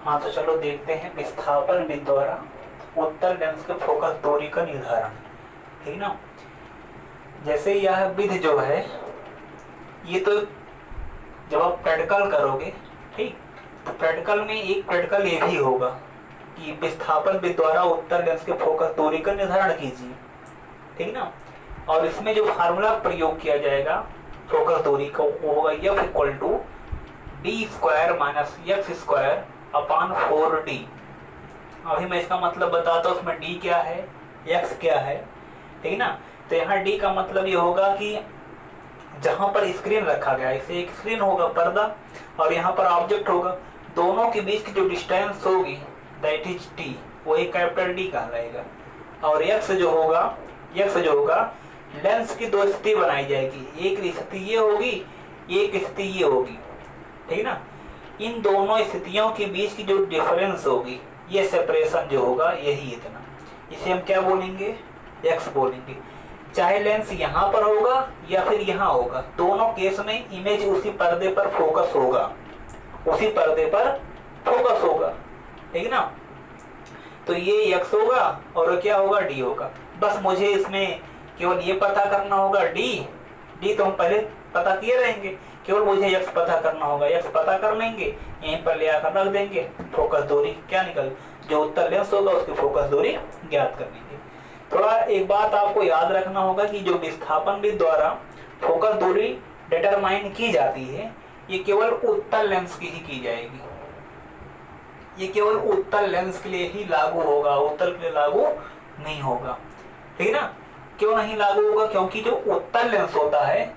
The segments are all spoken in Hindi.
हाँ तो चलो देखते हैं विस्थापन विधि द्वारा उत्तल लेंस के फोकस दूरी का निर्धारण। ठीक ना। जैसे यह विधि जो है ये तो जब आप प्रैक्टिकल करोगे, ठीक, तो प्रैक्टिकल में एक प्रैक्टिकल ये भी होगा कि विस्थापन विधि द्वारा उत्तल लेंस के फोकस दूरी का निर्धारण कीजिए। ठीक ना। और इसमें जो फार्मूला प्रयोग किया जाएगा फोकस दूरी का वो होगा F equal to D square minus x square upon 4D। अभी मैं इसका मतलब बताता हूँ, उसमें D क्या है, X क्या है। ठीक ना। तो यहाँ D का मतलब ये होगा कि जहां पर स्क्रीन रखा गया, इसे एक स्क्रीन होगा पर्दा, और यहाँ पर ऑब्जेक्ट होगा, दोनों के बीच की जो डिस्टेंस होगी दैट इज T, वही कैपिटल D कहलाएगा। और X जो होगा लेंस की दो स्थिति बनाई जाएगी, एक स्थिति ये होगी, एक स्थिति ये होगी। ठीक ना। इन दोनों स्थितियों के बीच की जो डिफरेंस होगी, ये सेपरेशन जो होगा यही इतना, इसे हम क्या बोलेंगे, X बोलेंगे। चाहे लेंस यहाँ पर होगा या फिर यहाँ होगा, दोनों केस में इमेज उसी पर्दे पर फोकस होगा, उसी पर्दे पर फोकस होगा। ठीक ना। तो ये X होगा और क्या होगा, D होगा। बस मुझे इसमें केवल ये पता करना होगा D तो हम पहले पता किए रहेंगे, केवल मुझे X पता करना होगा, X पता कर लेंगे, यहीं पर ले आकर रख देंगे, फोकस दूरी क्या निकल, जो उत्तल लेंस होगा उसकी फोकस दूरी ज्ञात कर लेंगे। थोड़ा एक बात आपको याद रखना होगा कि जो विस्थापन विधि द्वारा फोकस दूरी डिटरमाइन की जाती है, ये केवल उत्तल लेंस की ही की जाएगी, ये केवल उत्तल लेंस के लिए ही लागू होगा, उत्तल के लिए लागू नहीं होगा। ठीक ना। क्यों नहीं लागू होगा, क्योंकि जो उत्तल लेंस होता है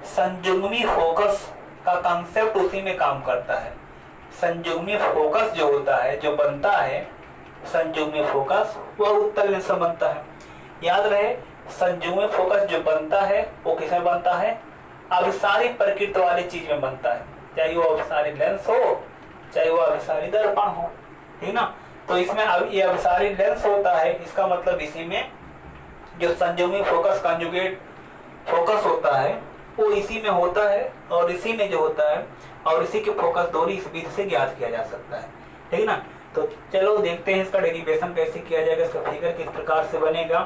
संयुग्मी फोकस का कंसेप्ट उसी में काम करता है। संयुग्मी फोकस जो होता है, जो बनता है संयुग्मी फोकस, वह उत्तल लेंस से बनता है। याद रहे, संयुग्मी फोकस जो बनता है वो किसमें बनता है, अभिसारी प्रकृति वाली चीज में बनता है, चाहे वो अभिसारी लेंस हो चाहे वो अभिसारी दर्पण हो। ठीक ना। तो इसमें अब ये अभिसारी लेंस होता है, इसका मतलब इसी में जो संयुग्मी फोकस कंजुगेट फोकस होता है वो इसी में होता है, और इसी में जो होता है और इसी की फोकस दूरी इस विधि से ज्ञात किया जा सकता है। ठीक ना। तो चलो देखते हैं इसका डेरिवेशन कैसे किया जाएगा, इसका फिगर किस प्रकार से बनेगा।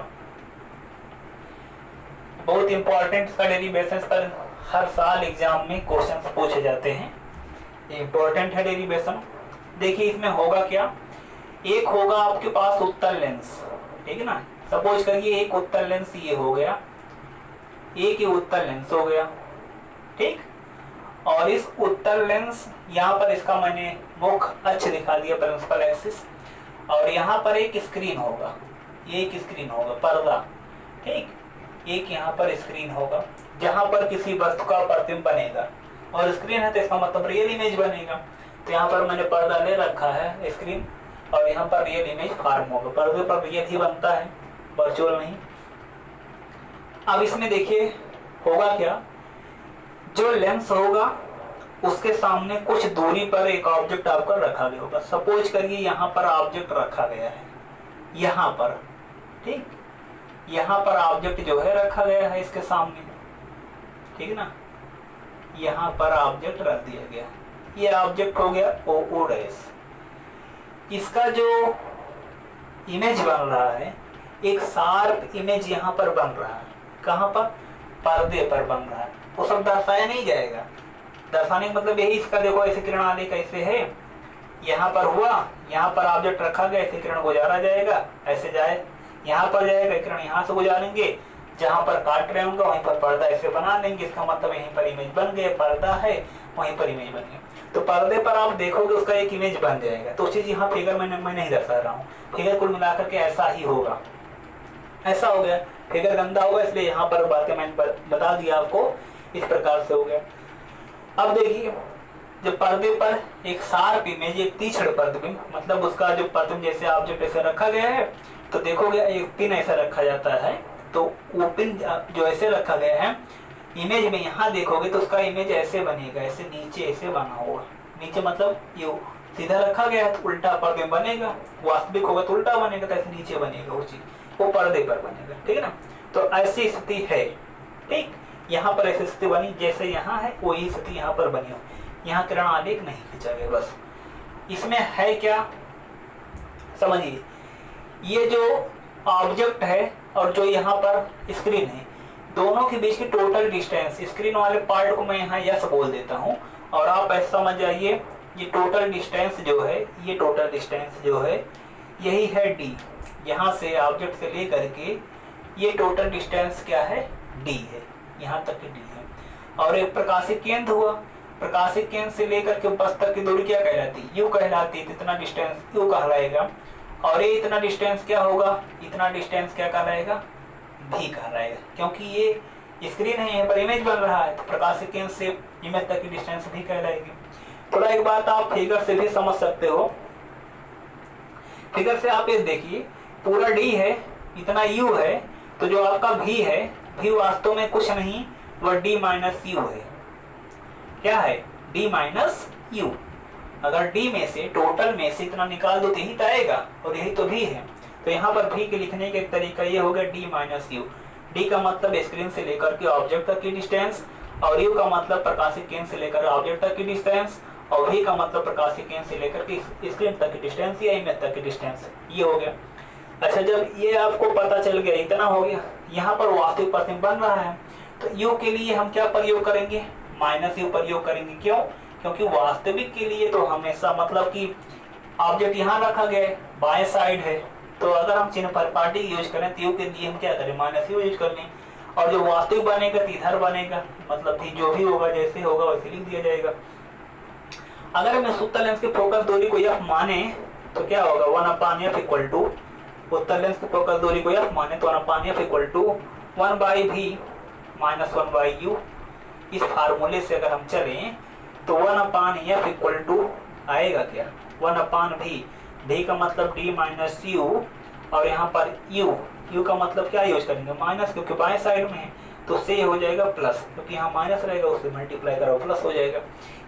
बहुत इंपॉर्टेंट इसका डेरिवेशन पर हर साल एग्जाम में क्वेश्चंस पूछे जाते हैं, इंपॉर्टेंट है डेरिवेशन। देखिए इसमें होगा क्या, एक होगा आपके पास उत्तल लेंस। ठीक है ना। सपोज करिए एक उत्तल लेंस ये हो गया, एक ही उत्तल लेंस हो गया। ठीक। और इस उत्तल लेंस यहाँ पर इसका मैंने मुख्य अक्ष दिखा दिया, प्रिंसिपल एक्सिस, और यहाँ पर एक स्क्रीन होगा, ये एक स्क्रीन होगा पर्दा। ठीक। एक यहाँ पर स्क्रीन होगा जहाँ पर किसी वस्तु का प्रतिबिंब बनेगा, और स्क्रीन है तो इसका मतलब रियल इमेज बनेगा। तो यहाँ पर मैंने पर्दा ले रखा है स्क्रीन, और यहाँ पर रियल इमेज फॉर्म होगा, पर्दे पर रियल ही बनता है, वर्चुअल नहीं। अब इसमें देखिए होगा क्या, जो लेंस होगा उसके सामने कुछ दूरी पर एक ऑब्जेक्ट आपका रखा गया होगा। सपोज करिए यहाँ पर ऑब्जेक्ट रखा गया है, यहाँ पर। ठीक। यहाँ पर ऑब्जेक्ट जो है रखा गया है इसके सामने। ठीक ना। यहाँ पर ऑब्जेक्ट रख दिया गया, ये ऑब्जेक्ट हो गया ओ रेस। इसका जो इमेज बन रहा है, एक शार्प इमेज यहाँ पर बन रहा है, कहाँ पर, पर्दे पर बन रहा है। वो सब दर्शाया नहीं जाएगा, दर्शाने का मतलब यही, इसका देखो ऐसे किरण आले कैसे है, यहाँ पर हुआ, यहाँ पर ऑब्जेक्ट रखा गया, ऐसे किरण गुजारा जाएगा, ऐसे जाए, यहाँ पर जाएगा किरण, यहाँ से गुजारेंगे, जहाँ पर काट रहे होंगे वहीं पर पर्दा ऐसे बना लेंगे, इसका मतलब यहीं पर इमेज बन गया, पर्दा है वहीं पर इमेज बन गया। तो पर्दे पर आप देखोगे उसका एक इमेज बन जाएगा। तो चीज यहाँ फिगर मैं नहीं दर्शा रहा हूँ, फिगर कुल मिलाकर के ऐसा ही होगा, ऐसा हो गया। फिगर गंदा होगा इसलिए यहाँ पर बातें मैंने बता दिया आपको, इस प्रकार से हो गया। अब देखिए जब पर्दे पर एक शार्प इमेज, एक तीक्ष्ण प्रतिबिंब, मतलब उसका जो प्रतिबिंब जैसे ऑब्जेक्ट ऐसे रखा गया है, तो देखोगे एक पिन ऐसा रखा जाता है, तो वो पिन जो ऐसे रखा गया है इमेज में, यहाँ देखोगे तो उसका इमेज ऐसे बनेगा, ऐसे नीचे ऐसे बना होगा, नीचे मतलब ये सीधा रखा गया है तो उल्टा प्रतिबिंब बनेगा, वास्तविक होगा तो उल्टा बनेगा, तो ऐसे नीचे बनेगा वो चीज, वो पर्दे पर बनेगा। ठीक है ना। तो ऐसी स्थिति है। ठीक। यहाँ पर ऐसी स्थिति बनी, जैसे यहाँ है वही स्थिति यहाँ पर बनी हो, यहाँ किरण आलेख नहीं खींचा गया बस। इसमें है क्या समझिए, ये जो ऑब्जेक्ट है और जो यहाँ पर स्क्रीन है, दोनों के बीच की टोटल डिस्टेंस, स्क्रीन वाले पार्ट को मैं यहाँ यस बोल देता हूँ और आप ऐसा समझ जाइए ये टोटल डिस्टेंस जो है, ये टोटल डिस्टेंस जो है यही है डी। यहाँ से ऑब्जेक्ट से लेकर के ये टोटल डिस्टेंस क्या है, डी है, यहाँ तक की डी है। और एक प्रकाशिक केंद्र हुआ, प्रकाशिक केंद्र से लेकर के बस तक की दूरी क्या कहलाती है, यू कहलाती है। इतना डिस्टेंस यू कहलाएगा और ये इतना डिस्टेंस क्या होगा, इतना डिस्टेंस क्या कहलाएगा, भी कहलाएगा, क्योंकि ये स्क्रीन है, यहाँ पर इमेज बन रहा है, तो प्रकाशिक केंद्र से इमेज तक की डिस्टेंस भी कहलाएगी। थोड़ा एक बात आप फिगर से भी समझ सकते हो, फिगर से आप ये देखिए पूरा डी है, इतना यू है, तो जो आपका भी है, भी वास्तव में कुछ नहीं वह डी माइनस यू है। क्या है, डी माइनस यू। अगर डी में से, टोटल में से इतना निकाल दो तो यही तो आएगा, और यही तो भी है। तो यहाँ पर भी के लिखने का एक तरीका ये हो गया डी माइनस यू। डी का मतलब स्क्रीन से लेकर के ऑब्जेक्ट तक की डिस्टेंस, और यू का मतलब प्रकाशिक केंद्र से लेकर ऑब्जेक्ट तक की डिस्टेंस, और भी का मतलब प्रकाशिक केंद्र से लेकर के स्क्रीन तक की डिस्टेंस या इमेज तक की डिस्टेंस, ये हो गया। अच्छा, जब ये आपको पता चल गया, इतना हो गया, यहाँ पर वास्तविक प्रतिबिंब बन रहा है, तो यू के लिए हम क्या प्रयोग करेंगे, माइनस यू प्रयोग करेंगे। क्यों, क्योंकि वास्तविक के लिए तो हमेशा मतलब कि ऑब्जेक्ट यहाँ रखा गया है, बाएं साइड है, तो अगर हम चिन्ह पर पार्टी यूज करें तो यू के लिए हम क्या करें, माइनस यू यूज कर लें। और जो वास्तविक बनेगा तो इधर बनेगा, मतलब कि जो भी होगा जैसे होगा वैसे लिख दिया जाएगा। अगर हम इस उत्तल लेंस की फोकस दूरी को एफ माने तो क्या होगा, 1/f इक्वल टू, उत्तल लेंस की फोकस दूरी को एफ माने तो 1/f equal to 1/v minus 1/u। इस फार्मूले से अगर हम चलें तो 1/f इक्वल टू आएगा क्या, 1/v। v का मतलब d माइनस यू, और यहाँ पर u का मतलब क्या यूज करेंगे, माइनस, क्योंकि बाएं साइड में है, तो से हो जाएगा प्लस, क्योंकि यहाँ माइनस रहेगा उससे मल्टीप्लाई करो प्लस हो जाएगा।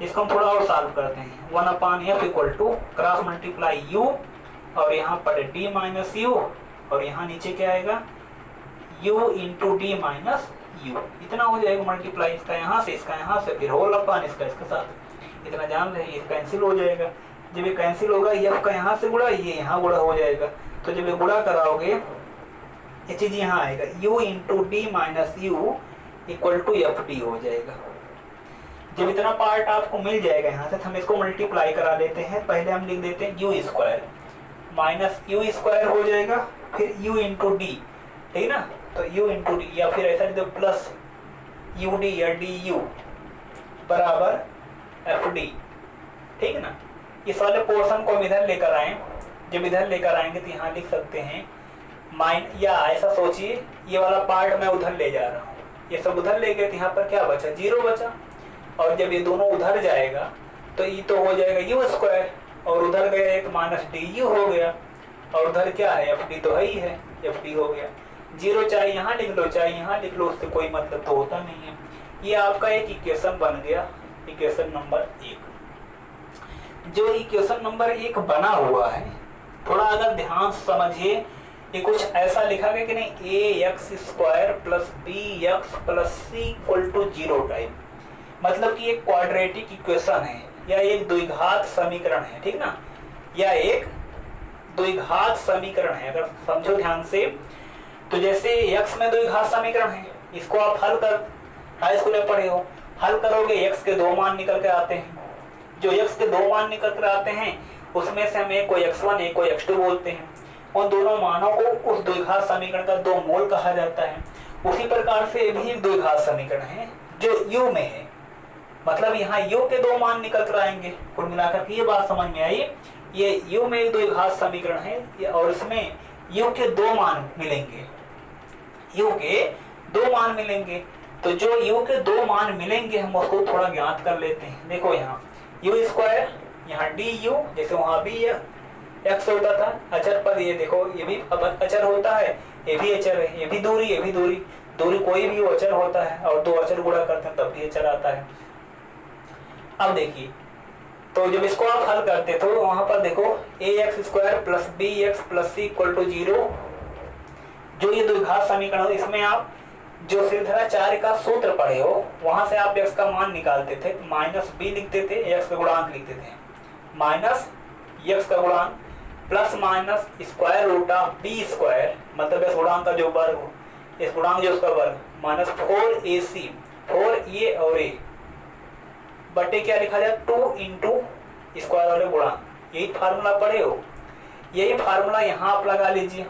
इसको हम थोड़ा और सॉल्व करते हैं, 1/f equal to cross multiply u, और यहाँ पर d माइनस यू, और यहाँ नीचे क्या आएगा, u into D minus you, इतना हो जाएगा मल्टीप्लाई, इसका यहाँ से फिर होल अपान इसका इसके साथ, इतना जान रहे, ये कैंसिल हो जाएगा। जब ये कैंसिल होगा, एफ का यहाँ से गुणा, ये यहाँ गुणा हो जाएगा, तो जब ये गुणा कराओगे ये चीज यहाँ आएगा, u into D minus U equal to F D हो जाएगा। जब इतना पार्ट आपको मिल जाएगा यहाँ से, तो हम इसको मल्टीप्लाई करा लेते हैं। पहले हम लिख देते हैं you square minus you square हो जाएगा, फिर u इंटू डी, ठीक ना, तो u इंटू डी, या फिर ऐसा लिख दो प्लस यू डी या डी यू बराबर एफ डी, ठीक ना। इस वाले पोर्शन को हम इधर लेकर आए, जब इधर लेकर आएंगे तो यहाँ लिख सकते हैं माइन, या ऐसा सोचिए ये वाला पार्ट मैं उधर ले जा रहा हूँ, ये सब उधर ले गए तो यहाँ पर क्या बचा, 0 बचा। और जब ये दोनों उधर जाएगा तो ये तो हो जाएगा यू स्क्वायर, और उधर गया एक माइनस डी यू हो गया, और उधर क्या है, एफ डी तो है ही है, एफ डी हो गया। 0 चाहे यहाँ लिख लो चाहे यहाँ लिख लो, उससे कोई मतलब तो होता नहीं है। ये आपका एक इक्वेशन बन गया, इक्वेशन नंबर 1। जो इक्वेशन नंबर 1 बना हुआ है, थोड़ा अगर ध्यान से समझिए, ये कुछ ऐसा लिखा गया कि नहीं, a x square plus b x plus c equal to 0 type, मतलब कि एक क्वाड्रेटिक इक्वेशन है या एक द्विघात समीकरण है, ठीक ना, या एक द्विघात समीकरण है। अगर समझो ध्यान से, तो जैसे x में द्विघात समीकरण है, इसको आप हल कर, हाई स्कूल में पढ़े हो, हल करोगे x के 2 मान निकल के आते हैं। जो x के 2 मान निकल कर आते हैं उसमें से हम एक को x1 एक को x2 बोलते हैं। उन दोनों मानों को उस द्विघात समीकरण का 2 मूल कहा जाता है। उसी प्रकार से ये भी एक द्विघात समीकरण है जो u में है, मतलब यहाँ u के 2 मान निकल कर आएंगे। कुल मिलाकर के ये बात समझ में आई, ये u में एक द्विघात समीकरण है और इसमें u के 2 मान मिलेंगे, u के 2 मान मिलेंगे। तो जो u के 2 मान मिलेंगे हम उसको थोड़ा ज्ञात कर लेते हैं। देखो यहाँ यू स्क्वायर, यहाँ डी यू, जैसे वहाँ भी एक्स होता था अचर पर, ये देखो ये भी अब अचर होता है, ये भी अचर है, ये भी दूरी, दूरी कोई भी अचर होता है, और 2 अचर गुणा करते हैं तब भी अचर आता है। अब देखिए, तो जब इसको आप हल करते तो वहां पर देखो a x square plus b x plus c equal to 0, जो ये द्विघात समीकरण हो, इसमें आप जो सिरधराचार्य का सूत्र पढ़े हो वहां से आप x का मान निकालते थे, माइनस बी लिखते थे, x का गुणांक लिखते थे, माइनस x का गुणांक plus minus square root of B square, मतलब इस गुणांक का जो वर्ग हो, इस गुणांक जो उसका वर्ग माइनस 4ac, 4a और a बटे क्या लिखा जाए 2 इंटू स्क्वायर वाले गुणांक। यही फार्मूला पढ़े हो, यही फार्मूला यहाँ आप लगा लीजिए।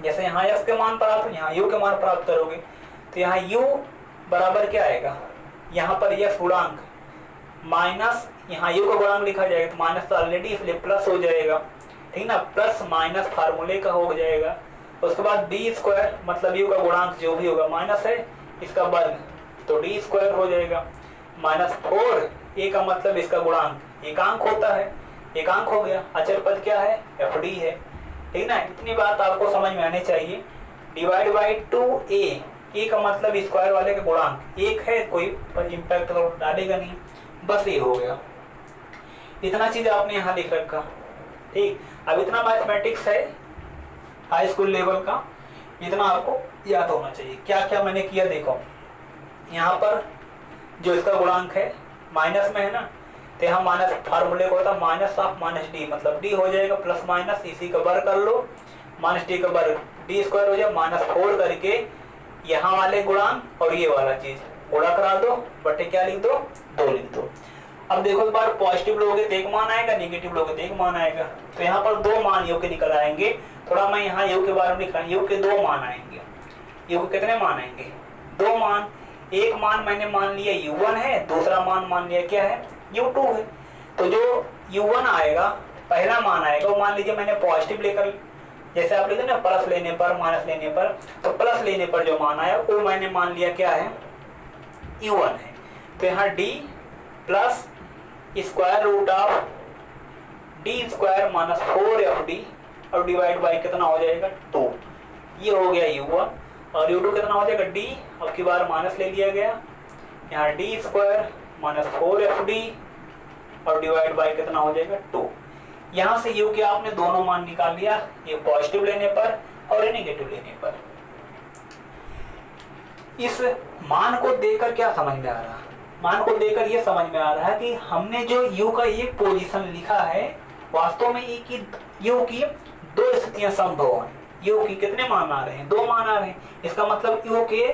जैसे यहाँ x के मान प्राप्त, यहाँ u के मान प्राप्त करोगे तो यहाँ u बराबर क्या आएगा, यहाँ पर x गुणांक माइनस यहाँ u का गुणांक लिखा जाएगा तो माइनस तो ऑलरेडी इसलिए प्लस हो जाएगा, ठीक ना, प्लस माइनस फार्मूले का हो जाएगा। उसके बाद बी स्क्वायर मतलब u का गुणांक जो भी होगा माइनस है इसका वर्ग तो डी स्क्वायर हो जाएगा, माइनस 4 a का मतलब इसका गुणांक एकांक होता है, एकांक हो गया। अचर पद क्या है, एफ डी है, ठीक ना। इतनी बात आपको समझ में आनी चाहिए। डिवाइड बाई 2a, a का मतलब स्क्वायर वाले का गुणांक एक है, कोई इम्पैक्ट तो डालेगा नहीं, बस ये हो गया। इतना चीज आपने यहाँ लिख रखा, ठीक। अब इतना मैथमेटिक्स है हाई स्कूल लेवल का, इतना आपको याद होना चाहिए। क्या क्या मैंने किया देखो, यहाँ पर जो इसका गुणांक है माइनस में है ना, तो यहाँ माइनस फार्मूले को होता है माइनस ऑफ माइनस डी, मतलब डी हो जाएगा प्लस माइनस इसी का वर्ग कर लो, माइनस डी का वर्ग डी स्क्वायर हो जाए माइनस 4 करके यहाँ वाले गुणांक और ये वाला चीज गुणा करा दो, बटे क्या लिख दो 2 लिख दो। अब देखो इस बार पॉजिटिव लोगे तो एक मान आएगा, नेगेटिव लोगे तो एक मान आएगा, तो यहाँ पर 2 मान यू के निकल आएंगे। थोड़ा मैं यहाँ यू के बारे में लिखा, यू के 2 मान आएंगे। यू के कितने मान आएंगे, 2 मान। एक मान मैंने मान लिया u1 है, दूसरा मान लिया क्या है u2 है। तो जो u1 आएगा पहला मान आएगा वो मान लीजिए मैंने पॉजिटिव लेकर, जैसे आप लिखते ना प्लस लेने पर माइनस लेने पर, तो प्लस लेने पर जो मान आया वो मैंने मान लिया क्या है u1 है। तो यहाँ d plus square root of D square minus 4fd और डिवाइड बाई कितना हो जाएगा 2, ये हो गया u1 और u2 कितना हो जाएगा d, अब की बार माइनस ले लिया गया, यहाँ डी स्क्वायर माइनस 4fd और डिवाइड बाई कितना हो जाएगा 2। यहाँ से u के आपने दोनों मान निकाल लिया, ये पॉजिटिव लेने पर और ये नेगेटिव लेने पर। इस मान को देकर क्या समझ में आ रहा है, मान को देकर ये समझ में आ रहा है कि हमने जो u का एक पोजीशन लिखा है वास्तव में u की 2 स्थितियां संभव हैं। u की कितने मान आ रहे हैं, 2 मान आ रहे हैं, इसका मतलब u के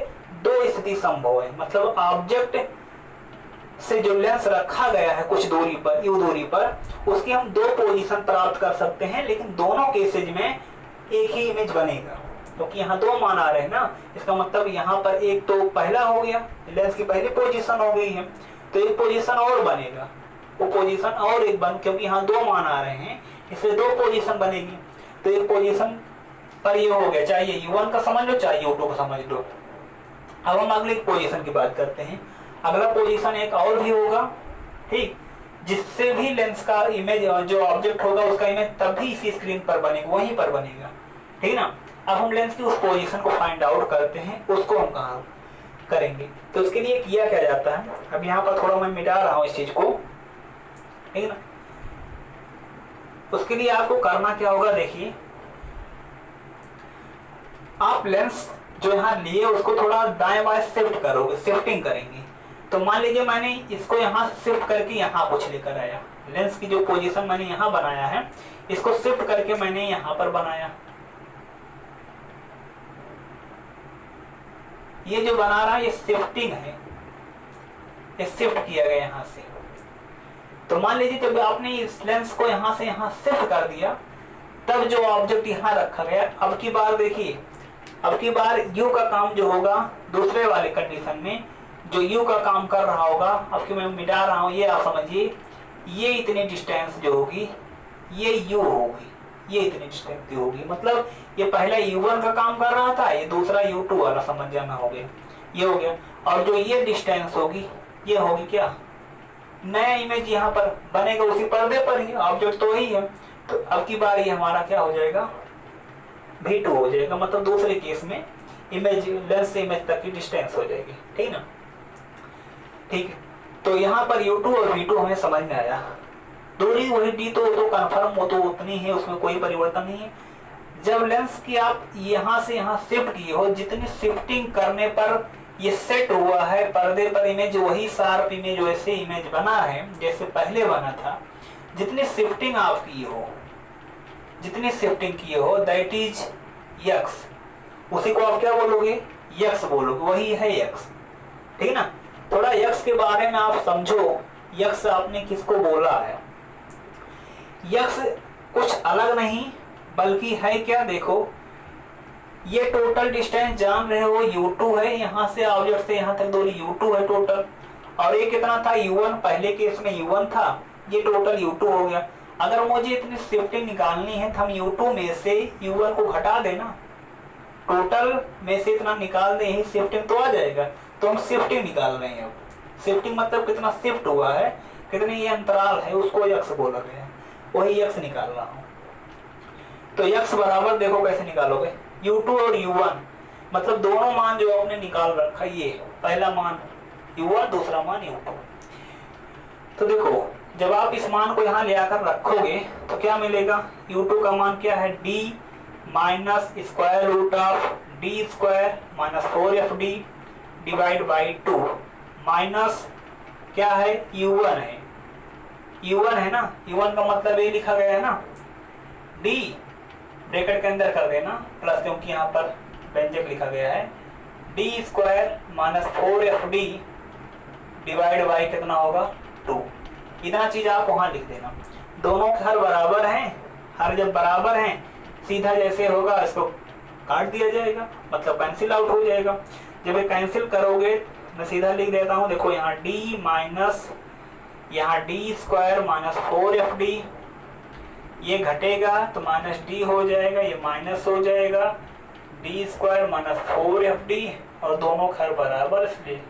2 स्थिति संभव है। मतलब ऑब्जेक्ट से जो लेंस रखा गया है कुछ दूरी पर, u दूरी पर, उसकी हम 2 पोजीशन प्राप्त कर सकते हैं, लेकिन दोनों केसेज में एक ही इमेज बनेगा, क्योंकि यहाँ 2 मान आ रहे हैं ना। इसका मतलब यहाँ पर एक तो पहला हो गया, लेंस की पहली पोजीशन हो गई है, तो एक पोजीशन और बनेगा, वो पोजीशन और एक बन, क्योंकि यहाँ 2 मान आ रहे हैं इसलिए 2 पोजीशन बनेगी। तो एक पोजीशन पर ये हो गया, चाहे u1 का समझ लो चाहे u2 का समझ लो। अब हम अगले पोजीशन की बात करते हैं। अगला पोजीशन एक और भी होगा, ठीक, जिससे भी लेंस का इमेज जो ऑब्जेक्ट होगा उसका इमेज तब भी इसी स्क्रीन पर बनेगा, वहीं पर बनेगा, ठीक ना। अब हम लेंस की उस पोजीशन को फाइंड आउट करते हैं, उसको हम कहाँ करेंगे। तो उसके लिए किया क्या जाता है, अब यहाँ पर थोड़ा मैं मिटा रहा हूँ इस चीज को, ठीक ना। उसके लिए आपको करना क्या होगा, देखिए आप लेंस जो यहाँ लिए उसको थोड़ा दाएं बाएं शिफ्ट करोगे, शिफ्टिंग करेंगे। तो मान लीजिए मैंने इसको यहाँ शिफ्ट करके यहाँ कुछ लेकर आया, लेंस की जो पोजीशन मैंने यहाँ बनाया है इसको शिफ्ट करके मैंने यहाँ पर बनाया। ये जो बना रहा है ये शिफ्टिंग है, ये शिफ्ट किया गया यहाँ से। तो मान लीजिए जब आपने इस लेंस को यहाँ से यहाँ शिफ्ट कर दिया तब जो ऑब्जेक्ट यहाँ रखा गया, अब की बार देखिए, अब की बार u का काम जो होगा दूसरे वाले कंडीशन में जो u का काम कर रहा होगा, अब की मैं मिटा रहा हूँ, ये आप समझिए, ये इतनी डिस्टेंस जो होगी ये u होगी, ये इतनी डिस्टेंस की होगी। मतलब ये पहला u1 का काम कर रहा था, ये दूसरा u2 वाला समझ जाना हो गया, ये हो गया। और जो ये डिस्टेंस होगी ये होगी क्या, नया इमेज यहाँ पर बनेगा उसी पर्दे पर ही, ऑब्जेक्ट तो वही है। तो अब की बार ये हमारा क्या हो जाएगा v2 हो जाएगा, मतलब दूसरे केस में इमेज लेंस से इमेज तक की डिस्टेंस हो जाएगी, ठीक ना। ठीक है, तो यहाँ पर u2 और v2 हमें समझ में आया। दूरी वही d तो कंफर्म हो तो उतनी है, उसमें कोई परिवर्तन नहीं है। जब लेंस की आप यहाँ से यहाँ शिफ्ट किए हो, जितनी शिफ्टिंग करने पर ये सेट हुआ है पर्दे पर इमेज, वही शार्प इमेज वैसे इमेज बना है जैसे पहले बना था। जितनी शिफ्टिंग आप किए हो, जितनी शिफ्टिंग किए हो दैट इज यक्स, उसी को आप क्या बोलोगे, यक्स बोलोगे, वही है यक्स। ठीक है ना। थोड़ा यक्स के बारे में आप समझो, यक्स आपने किसको बोला है। यक्स कुछ अलग नहीं बल्कि है क्या, देखो ये टोटल डिस्टेंस जान रहे हो u2 है, यहाँ से ऑब्जेक्ट से यहाँ तक दूरी u2 है टोटल, और ये कितना था u1, पहले केस में u1 था, ये टोटल u2 हो गया। अगर मुझे इतनी शिफ्टिंग निकालनी है तो हम u2 में से u1 को घटा देना, टोटल में से इतना निकाल दे, यही शिफ्टिंग तो आ जाएगा। तो हम शिफ्टिंग निकाल रहे हैं। अब शिफ्टिंग मतलब कितना शिफ्ट हुआ है, कितने ये अंतराल है, उसको यक्स बोल रहे हैं, वही यक्स निकाल रहा हूँ। तो यक्स बराबर देखो कैसे निकालोगे, u2 और u1, मतलब दोनों मान जो आपने निकाल रखा, ये पहला मान u1, दूसरा मान u2। तो देखो जब आप इस मान को यहाँ ले आकर रखोगे तो क्या मिलेगा, u2 का मान क्या है, d minus square root of D square minus 4fd divide by 2 minus क्या है, u1 है, u1 है ना, u1 का मतलब ये लिखा गया है ना, d ब्रैकेट के अंदर कर देना प्लस, क्योंकि यहाँ पर व्यंजक लिखा गया है, D square minus 4fd divide by कितना होगा 2। इतना चीज आप वहां लिख देना। दोनों के हर बराबर हैं, हर जब बराबर हैं सीधा जैसे होगा इसको काट दिया जाएगा, मतलब कैंसिल आउट हो जाएगा। जब ये कैंसिल करोगे मैं सीधा लिख देता हूँ, देखो यहाँ d माइनस यहाँ डी स्क्वायर माइनस 4fd, ये घटेगा तो माइनस डी हो जाएगा, ये माइनस हो जाएगा, डी स्क्वायर माइनस 4fd, और दोनों खैर बराबर, इसलिए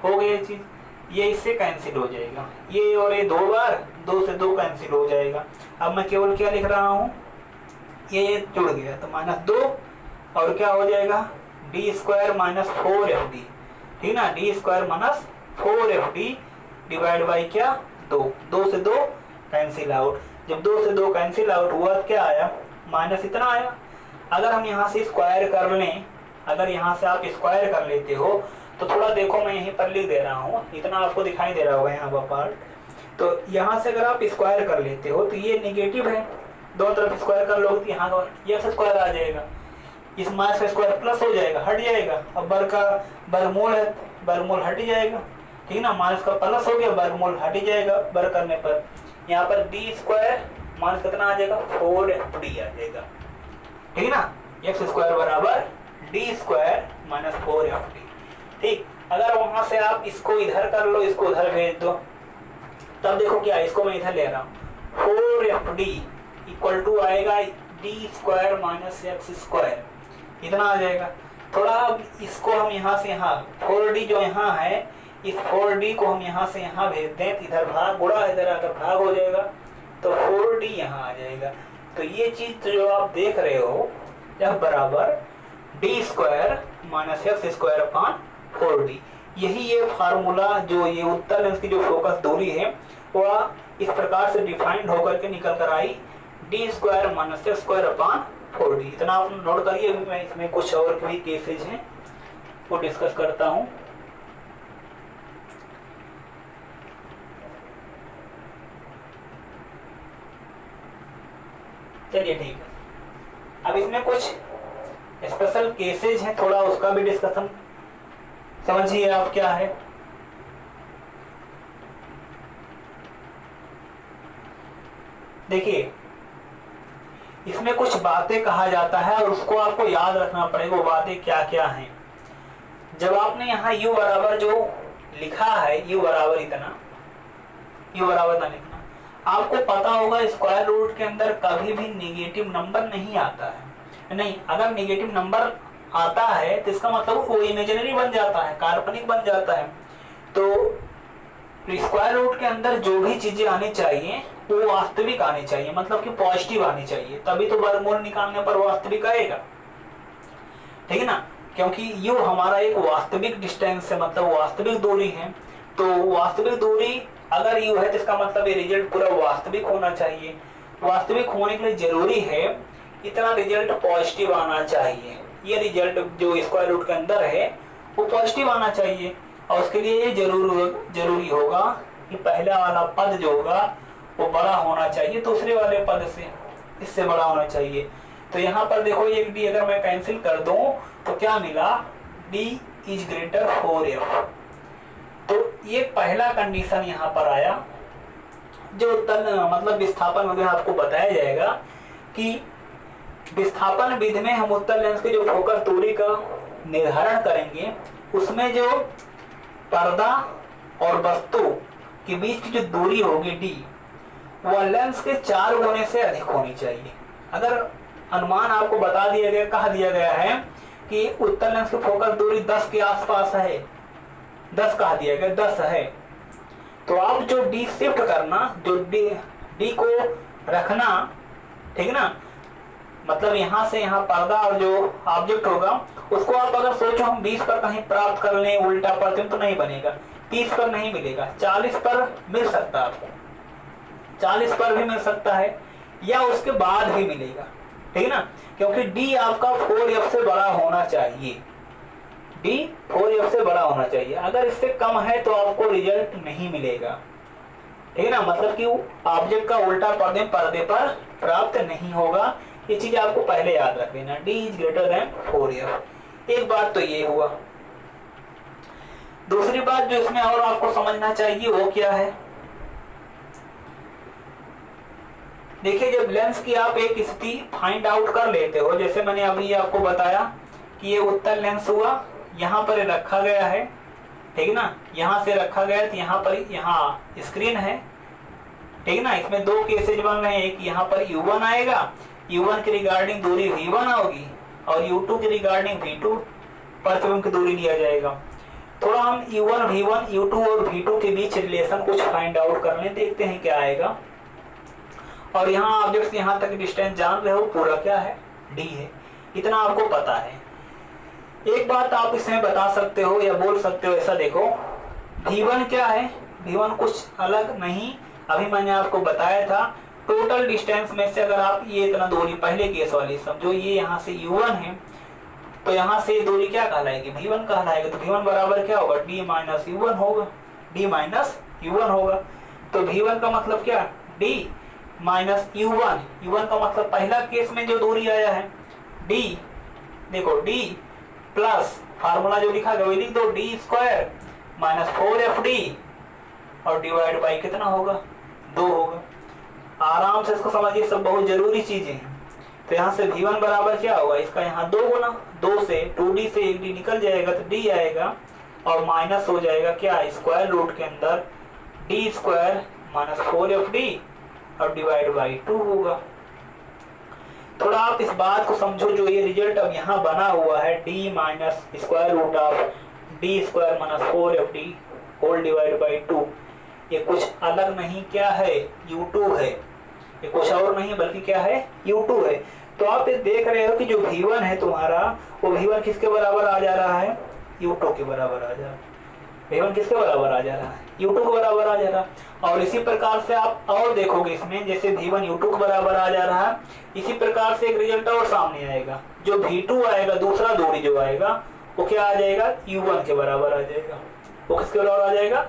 हो गई ये चीज, ये इससे कैंसिल हो जाएगा, ये और ये दो बार, 2 से 2 कैंसिल हो जाएगा। अब मैं केवल क्या लिख रहा हूँ, ये जुड़ गया तो माइनस 2, और क्या हो जाएगा, डी स्क्वायर माइनस 4fd, ठीक ना, D square minus 4fd divide by क्या 2, 2 से 2 कैंसिल आउट। जब 2 से 2 कैंसिल आउट हुआ क्या आया, माइनस इतना आया। अगर हम यहाँ से स्क्वायर कर लें, अगर यहाँ से आप स्क्वायर कर लेते हो तो थोड़ा देखो मैं यहीं पर लिख दे रहा हूँ, इतना आपको दिखाई दे रहा होगा यहाँ पर पार्ट। तो यहाँ से अगर आप स्क्वायर कर लेते हो तो ये निगेटिव है, दोनों तरफ स्क्वायर कर लोगे तो यहाँ का यक्स स्क्वायर आ जाएगा, इस माइनस का स्क्वायर प्लस हो जाएगा, हट जाएगा। अब बर का वर्गमूल है, वर्गमूल हट जाएगा, ठीक ना, माइनस का प्लस हो गया, वर्गमूल हट जाएगा बर करने पर। यहाँ पर डी स्क्वायर माइनस कितना आ जाएगा, 4fd आ जाएगा, ठीक ना, एक्स स्क्वायर बराबर डी स्क्वायर माइनस 4fd। ठीक, अगर वहां से आप इसको इधर कर लो, इसको उधर भेज दो, तब देखो क्या, इसको मैं इधर ले रहा हूँ, 4fd इक्वल टू आएगा D square minus x square, इतना आ जाएगा। थोड़ा अब इसको हम यहाँ से यहाँ 4d जो यहाँ है, इस 4d को हम यहाँ से यहाँ भेज दें, इधर भाग गुणा, इधर आकर भाग हो जाएगा, तो 4d यहाँ आ जाएगा। तो ये चीज जो आप देख रहे हो यह बराबर D square minus x square upon 4d, यही ये फार्मूला जो ये उत्तल लेंस की जो फोकस दूरी है वह इस प्रकार से डिफाइंड होकर के निकल कर आई, d square minus x square upon 4d। इतना आप नोट करिए, मैं इसमें कुछ और भी केसेज हैं वो डिस्कस करता हूँ। चलिए ठीक है, अब इसमें कुछ स्पेशल केसेज हैं, थोड़ा उसका भी डिस्कशन समझिए आप क्या है। देखिए इसमें कुछ बातें कहा जाता है और उसको आपको याद रखना पड़ेगा, वो बातें क्या क्या हैं। जब आपने यहाँ u बराबर जो लिखा है, u बराबर इतना, u बराबर ना लिखना, आपको पता होगा स्क्वायर रूट के अंदर कभी भी नेगेटिव नंबर नहीं आता है। नहीं, अगर नेगेटिव नंबर आता है तो इसका मतलब वो इमेजिनरी बन जाता है, काल्पनिक बन जाता है। तो स्क्वायर रूट के अंदर जो भी चीजें आनी चाहिए वो वास्तविक आनी चाहिए, मतलब कि पॉजिटिव आनी चाहिए, तभी तो वर्गमूल निकालने पर वास्तविक आएगा, ठीक है ना। क्योंकि u हमारा एक वास्तविक डिस्टेंस है, मतलब वास्तविक दूरी है। तो वास्तविक दूरी अगर u है तो इसका मतलब ये रिजल्ट पूरा वास्तविक होना चाहिए। वास्तविक होने के लिए जरूरी है इतना रिजल्ट पॉजिटिव आना चाहिए, ये रिजल्ट जो स्क्वायर रूट के अंदर है वो पॉजिटिव आना चाहिए। और उसके लिए ये जरूरी होगा कि पहला वाला पद जो होगा वो बड़ा होना चाहिए दूसरे वाले पद से, इससे बड़ा होना चाहिए। तो यहाँ पर देखो एक डी अगर मैं कैंसिल कर दूं तो क्या मिला, डी इज ग्रेटर 4f। तो ये पहला कंडीशन यहाँ पर आया। जो मतलब विस्थापन वगैरह आपको बताया जाएगा कि विस्थापन विधि में हम उत्तल लेंस के जो फोकस दूरी का निर्धारण करेंगे उसमें जो पर्दा और वस्तु के बीच की जो दूरी होगी डी, वह लेंस के 4 गुने से अधिक होनी चाहिए। अगर अनुमान आपको बता दिया गया, कहा दिया गया है कि उत्तल लेंस की फोकस दूरी 10 के आसपास है, 10 कहा दिया गया, 10 है, तो आप जो डी शिफ्ट करना, जो डी को रखना, ठीक है ना, मतलब यहाँ से यहाँ पर्दा और जो ऑब्जेक्ट होगा उसको आप अगर सोचो हम 20 पर कहीं प्राप्त कर लें उल्टा प्रतिबिंब तो नहीं बनेगा, 30 पर नहीं मिलेगा, 40 पर मिल सकता है आपको, 40 पर भी मिल सकता है या उसके बाद भी मिलेगा, ठीक है ना, क्योंकि डी आपका 4f से बड़ा होना चाहिए, डी 4f से बड़ा होना चाहिए। अगर इससे कम है तो आपको रिजल्ट नहीं मिलेगा, ठीक है ना, मतलब कि ऑब्जेक्ट का उल्टा प्रतिबिंब पर्दे पर प्राप्त नहीं होगा। ये चीज आपको पहले याद रख लेना, D is greater than 4f। एक बात तो ये हुआ। दूसरी बात जो इसमें और आपको समझना चाहिए वो क्या है, देखिए जब लेंस की आप एक स्थिति फाइंड आउट कर लेते हो, जैसे मैंने अभी आपको बताया कि ये उत्तल लेंस हुआ, यहाँ पर रखा गया है, ठीक है ना, यहाँ से रखा गया तो यहाँ पर यहाँ स्क्रीन है, ठीक है ना, इसमें 2 केसेज बन रहे हैं, एक यहाँ पर U1 आएगा, U1 के रिगार्डिंग दूरी V1 होगी और U2 के रिगार्डिंग V2 प्रतिबिंब की दूरी लिया जाएगा। थोड़ा हम U1 V1 U2 और V2 के बीच रिलेशन कुछ फाइंड आउट कर लें, देखते हैं क्या आएगा। और यहाँ ऑब्जेक्ट से यहाँ तक डिस्टेंस जान रहे हो, पूरा क्या है, D है, इतना आपको पता है। एक बात आप इसमें बता सकते हो या बोल सकते हो, ऐसा देखो V1 क्या है, V1 कुछ अलग नहीं, अभी मैंने आपको बताया था टोटल डिस्टेंस में से अगर आप ये इतना दूरी पहले केस वाली समझो, ये यहाँ से U1 है तो यहाँ से दूरी क्या कहलाएगी, V1 कहलाएगा। तो V1 बराबर क्या होगा, D माइनस U1 होगा, D माइनस U1 होगा। तो V1 का मतलब क्या, D माइनस U1, U1 का मतलब पहला केस में जो दूरी आया है D, देखो D प्लस फार्मूला जो लिखा गया वही लिख दो, D स्क्वायर माइनस 4FD और डिवाइड बाई कितना होगा, 2 होगा। आराम से इसको समझिए, सब बहुत जरूरी चीजें हैं। तो यहाँ से V1 बराबर क्या होगा, इसका यहाँ 2 गुना, 2 से 2D से 1D निकल जाएगा तो D आएगा और माइनस हो जाएगा क्या, स्क्वायर रूट के अंदर D स्क्वायर माइनस 4FD और डिवाइड बाई 2 होगा। थोड़ा आप इस बात को समझो, जो ये रिजल्ट अब यहाँ बना हुआ है D minus square root of D square minus 4FD whole divide by 2, ये कुछ अलग नहीं क्या है, U2 है, ये कुछ और नहीं बल्कि क्या है, U2 है। तो आप ये देख रहे हो कि जो V1 है तुम्हारा, वो V1 किसके बराबर आ जा रहा है, U2 के बराबर आ जा रहा है। V1 किसके बराबर आ जा रहा है, U2 के बराबर आ जा रहा है। और इसी प्रकार से आप और देखोगे इसमें, जैसे V1 U2 के बराबर आ जा रहा है, इसी प्रकार से एक रिजल्ट और सामने आएगा, जो V2 आएगा, दूसरा दूरी जो आएगा वो क्या आ जाएगा, U1 के बराबर आ जाएगा। वो किसके बराबर आ जाएगा,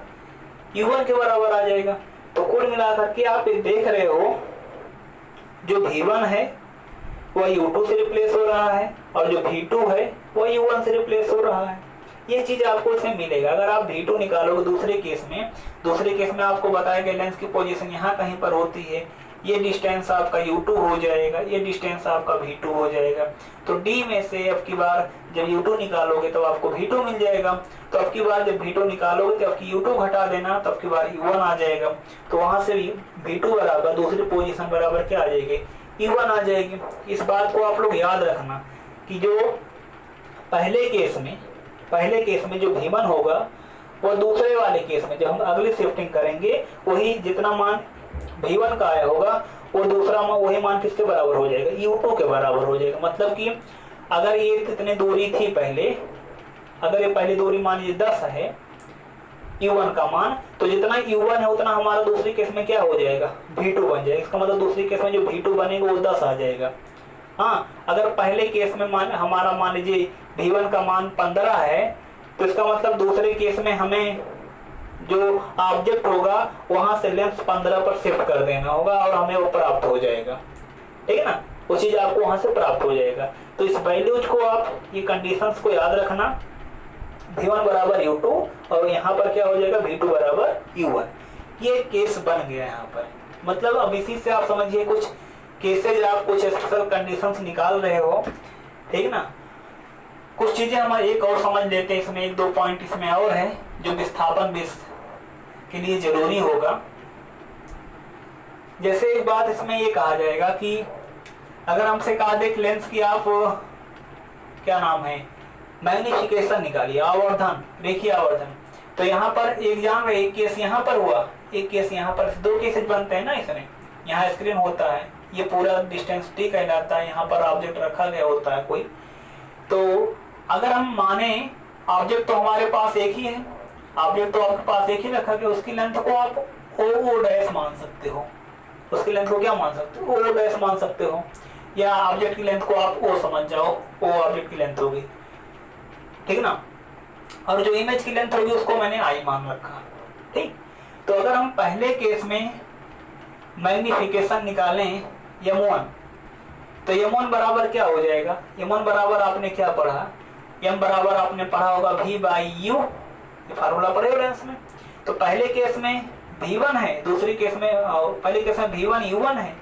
U1 के बराबर आ जाएगा। तो कुल मिलाकर के आप देख रहे हो जो V1 है वह U2 से रिप्लेस हो रहा है और जो V2 है वह U1 से रिप्लेस हो रहा है। ये चीज आपको इसमें मिलेगा। अगर आप V2 निकालोगे दूसरे केस में आपको बताया गया लेंस की पोजीशन यहाँ कहीं पर होती है, ये डिस्टेंस आपका U2 हो जाएगा, ये डिस्टेंस आपका V2 हो जाएगा। तो D में से अब की बार जब U2 निकालोगे तो आपको V2 मिल जाएगा, तो अब की बार जब V2 निकालोगे तो आपकी U2 घटा देना, तो अब की बार U1 आ जाएगा। तो वहां से V2 बराबर दूसरी पोजीशन बराबर क्या आ जाएगी, U1 आ जाएगी। इस बात को आप लोग याद रखना कि जो पहले केस में जो V1 होगा वो दूसरे वाले केस में जब हम अगली शिफ्टिंग करेंगे वही जितना मान V1 का आया होगा वो दूसरा वही मान किसके बराबर हो जाएगा, U2 के बराबर हो जाएगा। मतलब कि अगर ये कितनी दूरी थी पहले, अगर ये पहली दूरी मान लीजिए 10 है U1 का मान, तो जितना U1 है उतना हमारा दूसरी केस में क्या हो जाएगा, V2 बन जाएगा। इसका मतलब दूसरी केस में जो V2 बनेगा वो 10 आ जाएगा। हाँ, अगर पहले केस में हमारा मान लीजिए V1 का मान 15 है, तो इसका मतलब दूसरे केस में हमें जो ऑब्जेक्ट होगा वहां से लेंथ 15 पर शिफ्ट कर देना होगा और हमें वो प्राप्त हो जाएगा, ठीक है ना, वो चीज आपको वहां से प्राप्त हो जाएगा। तो इस वैल्यूज को आप, ये कंडीशंस को याद रखना, v1 बराबर u2 और यहाँ पर क्या हो जाएगा v2 बराबर u1। ये केस बन गया यहाँ पर। मतलब अब इसी से आप समझिए कुछ केसेज, आप कुछ स्पेशल कंडीशंस निकाल रहे हो, ठीक ना। कुछ चीजें हम एक और समझ लेते हैं इसमें, एक दो पॉइंट इसमें और है जो विस्थापन के लिए जरूरी होगा। जैसे एक बात इसमें ये कहा जाएगा कि अगर हमसे कहा दे लेंस की आप क्या नाम है मैग्निफिकेशन निकालिए, आवर्धन, रेखीय आवर्धन, तो यहाँ पर एक जान रहे, एक केस यहाँ पर हुआ, एक केस यहाँ पर, दो केसेस बनते हैं ना इसमें। यहाँ स्क्रीन होता है, ये पूरा डिस्टेंस टी कहलाता है, यहाँ पर ऑब्जेक्ट रखा गया होता है कोई। तो अगर हम माने ऑब्जेक्ट तो हमारे पास एक ही है, ऑब्जेक्ट तो आपके पास एक ही रखा गया, उसकी लेंथ को आप ओ डैश मान सकते हो, उसकी लेंथ को क्या मान सकते हो, ओ डैश मान सकते हो, या ऑब्जेक्ट की लेंथ को आप ओ समझ जाओ, ओ ऑब्जेक्ट की लेंथ होगी, ठीक ना। और जो इमेज की लेंथ होगी उसको मैंने आई मान रखा, ठीक। तो अगर हम पहले केस में मैग्निफिकेशन निकालें m1, तो m1 बराबर क्या हो जाएगा, m1 बराबर आपने क्या पढ़ा, m बराबर आपने पढ़ा होगा v बाई यू, ये फार्मूला पढ़े हो लेंस में। तो पहले केस में v1 है, दूसरी केस में, पहले केस में v1 u1 है,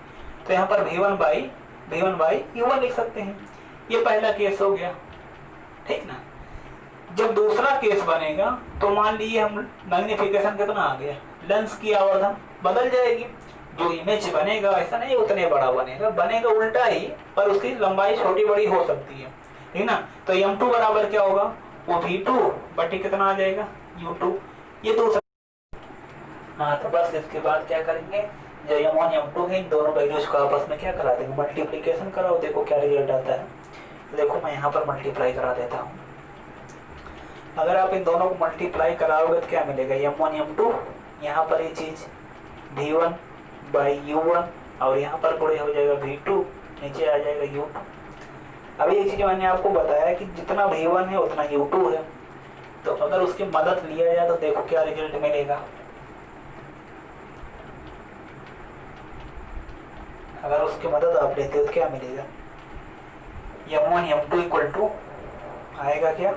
तो यहाँ पर v1 बाई u1 लिख सकते हैं। ये पहला केस हो गया, ठीक ना। जब दूसरा केस बनेगा तो मान लीजिए हम मैग्निफिकेशन कितना आ गया, लेंस की आवर्धन बदल जाएगी, जो इमेज बनेगा ऐसा नहीं उतने बड़ा बनेगा, बनेगा उल्टा ही, पर उसकी लंबाई छोटी बड़ी हो सकती है, ठीक ना। तो m2 बराबर क्या होगा, वो v2 बटे कितना आ जाएगा u2, ये दूसरा। हाँ, तो बस इसके बाद क्या करेंगे, जो m1 m2 है इन दोनों वैल्यूज को आपस में क्या करा देंगे, मल्टीप्लीकेशन कराओ, देखो क्या रिजल्ट आता है। देखो मैं यहाँ पर मल्टीप्लाई करा देता हूँ। अगर आप इन दोनों को मल्टीप्लाई कराओगे तो क्या मिलेगा, m1 m2, यहाँ पर ये चीज v1 बाई u1 और यहाँ पर पूरे हो जाएगा v2, नीचे आ जाएगा u2। अब ये चीज मैंने आपको बताया कि जितना v1 है उतना u2 है, तो अगर उसकी मदद लिया जाए तो देखो क्या रिजल्ट मिलेगा। अगर उसकी मदद आप लेते हो तो क्या मिलेगा, m1 m2 इक्वल टू आएगा क्या,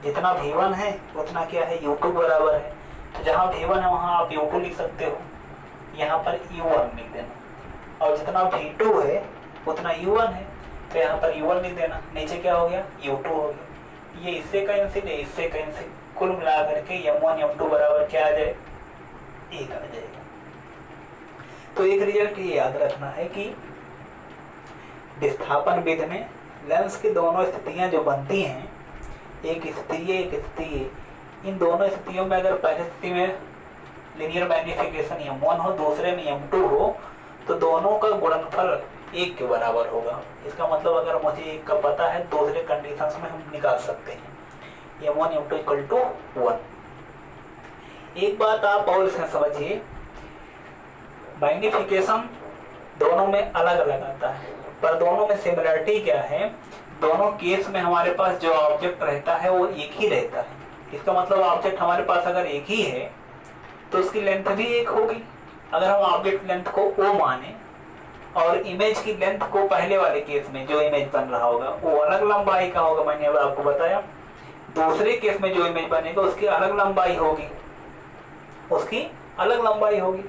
जितना v1 है उतना क्या है u2 बराबर है। तो जहाँ v1 है वहाँ आप u2 लिख सकते हो, यहाँ पर u1 लिख देना, और जितना v2 है उतना u1 है तो यहाँ पर u1 लिख देना, नीचे क्या हो गया u2 हो गया। ये इससे कैंसिल है, इससे कैंसिल, कुल मिला करके m1 m2 बराबर क्या आ जाए, 1 आ जाएगा। तो एक रिजल्ट ये याद रखना है कि विस्थापन विधि में लेंस की दोनों स्थितियां जो बनती हैं, एक स्थिति है एक स्थिति है, इन दोनों स्थितियों में अगर पहली स्थिति में लिनियर मैग्निफिकेशन m1 हो, दूसरे में m2 हो, तो दोनों का गुणनफल 1 के बराबर होगा। इसका मतलब अगर मुझे 1 का पता है, दूसरे कंडीशंस में हम निकाल सकते हैं m1 m2 इक्वल टू 1। एक बात आप और इसमें समझिए, मैग्निफिकेशन दोनों में अलग अलग आता है, पर दोनों में सिमिलरिटी क्या है, दोनों केस में हमारे पास जो ऑब्जेक्ट रहता है वो एक ही रहता है। इसका मतलब ऑब्जेक्ट हमारे पास अगर एक ही है तो उसकी लेंथ भी एक होगी। अगर हम ऑब्जेक्ट लेंथ को ओ माने और इमेज की लेंथ को पहले वाले केस में जो इमेज बन रहा होगा वो अलग लंबाई का होगा, मैंने अब आपको बताया। दूसरे केस में जो इमेज बनेगा उसकी अलग लंबाई होगी, उसकी अलग लंबाई होगी।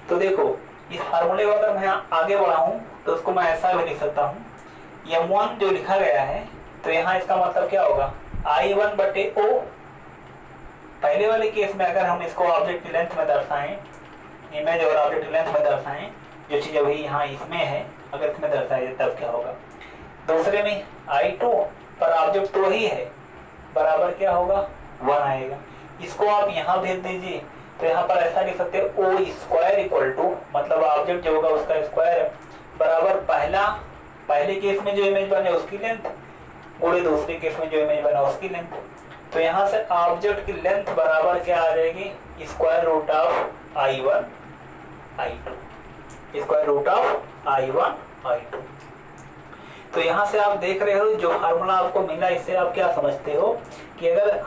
तो देखो इस फार्मूले को अगर मैं आगे बढ़ाऊं तो उसको मैं ऐसा भी लिख सकता हूँ, m1 जो लिखा गया है तो यहाँ इसका मतलब क्या होगा, I1 बटे O। पहले वाले केस में अगर हम इसको ऑब्जेक्ट की लेंथ में दर्शाएं, इमेज और ऑब्जेक्ट की लेंथ में दर्शाएं, जो चीज अभी यहाँ इसमें है अगर इसमें दर्शाए तब क्या होगा। दूसरे में I2 पर ऑब्जेक्ट तो ही है, बराबर क्या होगा 1 आएगा। इसको आप यहाँ भेज दीजिए तो यहाँ पर ऐसा लिख सकते हैं ओ स्क्वायर इक्वल टू, मतलब ऑब्जेक्ट जो होगा उसका स्क्वायर बराबर पहले केस में जो इमेज बने उसकी लेंथ गुणे दूसरे केस में जो इमेज बना उसकी लेंथ। तो यहाँ से ऑब्जेक्ट की लेंथ बराबर क्या आ जाएगी, square root of I1 I2, square root of I1 I2। तो यहाँ से आप देख रहे हो जो फार्मूला आपको मिला, इससे आप क्या समझते हो कि अगर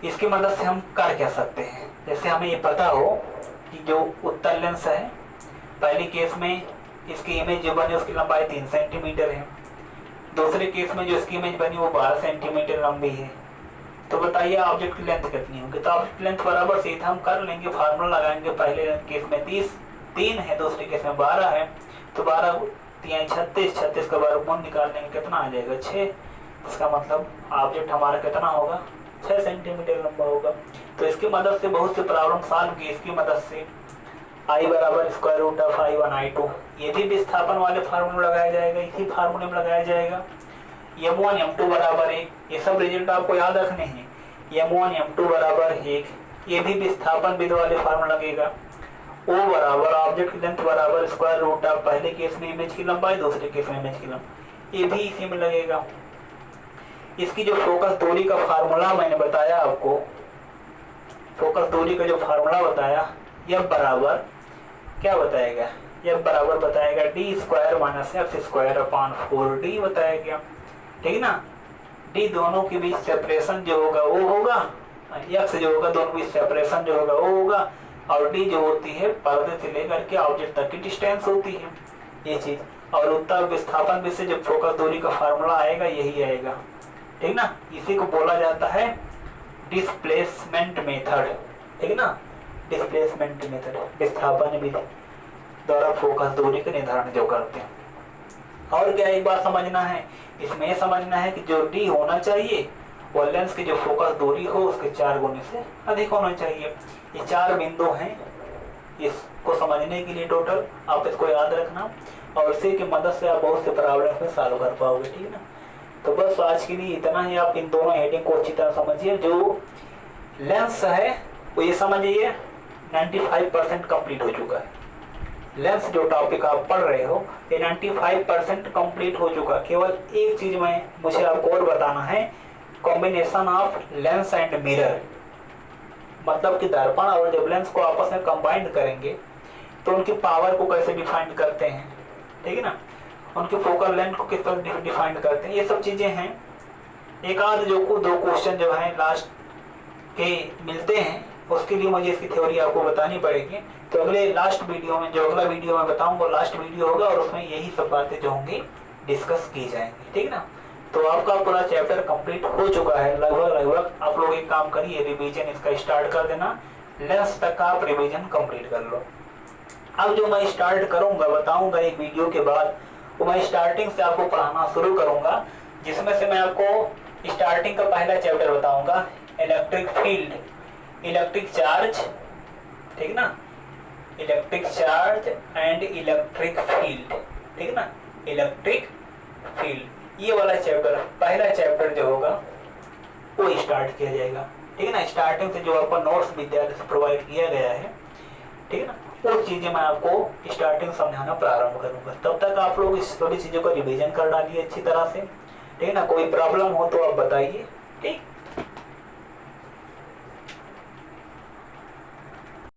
इसकी मदद से हम कर क्या सकते हैं, जैसे हमें ये पता हो कि जो उत्तल लेंस है, पहले केस में इसकी इमेज जो बनी उसकी लंबाई 3 सेंटीमीटर है, दूसरे केस में जो इसकी इमेज बनी वो 12 सेंटीमीटर लंबी है। तो बताइए ऑब्जेक्ट की लेंथ कितनी होगी। तो ऑब्जेक्ट की लेंथ बराबर सीधा हम कर लेंगे, फार्मूला लगाएंगे। पहले केस में 3 है, दूसरे केस में 12 है, तो 12 3 36, 36 का वर्गमूल निकाल लेंगे, कितना आ जाएगा 6। इसका मतलब ऑब्जेक्ट हमारा कितना होगा 6 सेंटीमीटर लंबा होगा। तो इसकी मदद से बहुत सी प्रॉब्लम सॉल्व की इसकी मदद से। I बराबर square root of I1 I2, ये भी विस्थापन वाले फार्मूला लगाया जाएगा, इसी फार्मूले में लगाया जाएगा। M1 M2 बराबर 1, ये सब रिजल्ट आपको याद रखने हैं। M1 M2 बराबर 1, ये भी विस्थापन विधि वाले फार्मूला लगेगा। O बराबर ऑब्जेक्ट की लेंथ बराबर स्क्वायर रूट ऑफ पहले केस में इमेज की लंबाई, दूसरे केस में इमेज की लंबाई, ये भी इसी में लगेगा। इसकी जो फोकस दूरी का फार्मूला मैंने बताया आपको, फोकस दूरी का जो फार्मूला बताया, F बराबर क्या बताएगा, F बराबर बताएगा d square minus x square upon 4d बताएगा, ठीक ना। d दोनों के बीच सेपरेशन जो होगा वो होगा, x जो होगा दोनों के बीच सेपरेशन जो होगा वो होगा, और d जो होती है पर्दे से लेकर के ऑब्जेक्ट तक की डिस्टेंस होती है, ये चीज। और उत्तल विस्थापन भी से जो फोकस दूरी का फार्मूला आएगा यही आएगा, ठीक ना। इसी को बोला जाता है डिस्प्लेसमेंट मेथड, ठीक ना, डिस्प्लेसमेंट मेथड, विस्थापन विधि द्वारा फोकस दूरी का निर्धारण जो करते हैं। और क्या एक बात समझना है, इसमें यह समझना है कि जो d होना चाहिए वो लेंस की जो फोकस दूरी हो उसके 4 गुने से अधिक होना चाहिए। ये 4 बिंदु हैं इसको समझने के लिए टोटल, आप इसको याद रखना, और इसी की मदद से आप बहुत से प्रॉब्लम में सॉल्व कर पाओगे, ठीक है ना। तो बस आज के लिए इतना ही। आप इन दोनों हेडिंग को अच्छी तरह समझिए। जो लेंस है वो ये समझिए 95% कंप्लीट हो चुका है। लेंस जो टॉपिक आप पढ़ रहे हो ये 95% कंप्लीट हो चुका। केवल एक चीज में मुझे आपको और बताना है, combination of lens and mirror, मतलब कि दर्पण और जब लेंस को आपस में कंबाइंड करेंगे तो उनकी पावर को कैसे डिफाइन करते हैं, ठीक है ना, उनके फोकल लेंथ को किस तरह डिफाइन करते हैं, ये सब चीजें हैं। एक आध जो 2 क्वेश्चन जो है लास्ट के मिलते हैं, उसके लिए मुझे इसकी थ्योरी आपको बतानी पड़ेगी। तो अगले लास्ट वीडियो में, जो अगला वीडियो मैं बताऊंगा लास्ट वीडियो होगा, और उसमें यही सब बातें जो होंगी डिस्कस की जाएंगी, ठीक ना। तो आपका पूरा चैप्टर कंप्लीट हो चुका है लगभग। आप लोग एक काम करिए, रिवीजन इसका स्टार्ट कर देना, लेंस तक का आप रिवीजन कंप्लीट कर लो। अब जो मैं स्टार्ट करूंगा बताऊंगा एक वीडियो के बाद, वो मैं स्टार्टिंग से आपको पढ़ाना शुरू करूंगा, जिसमें से मैं आपको स्टार्टिंग का पहला चैप्टर बताऊंगा, इलेक्ट्रिक फील्ड, इलेक्ट्रिक चार्ज, ठीक ना, electric charge and electric field, ठीक ना, इलेक्ट्रिक फील्ड, ये वाला चैप्टर, पहला चैप्टर जो होगा वो स्टार्ट किया जाएगा, ठीक है ना। स्टार्टिंग से जो आपको नोट्स विद्यालय से प्रोवाइड किया गया है, ठीक है ना, वो चीजें मैं आपको स्टार्टिंग समझाना प्रारंभ करूंगा। तब तक आप लोग इस सभी चीजों का रिवीजन कर डालिए अच्छी तरह से, ठीक है ना। कोई प्रॉब्लम हो तो आप बताइए, ठीक।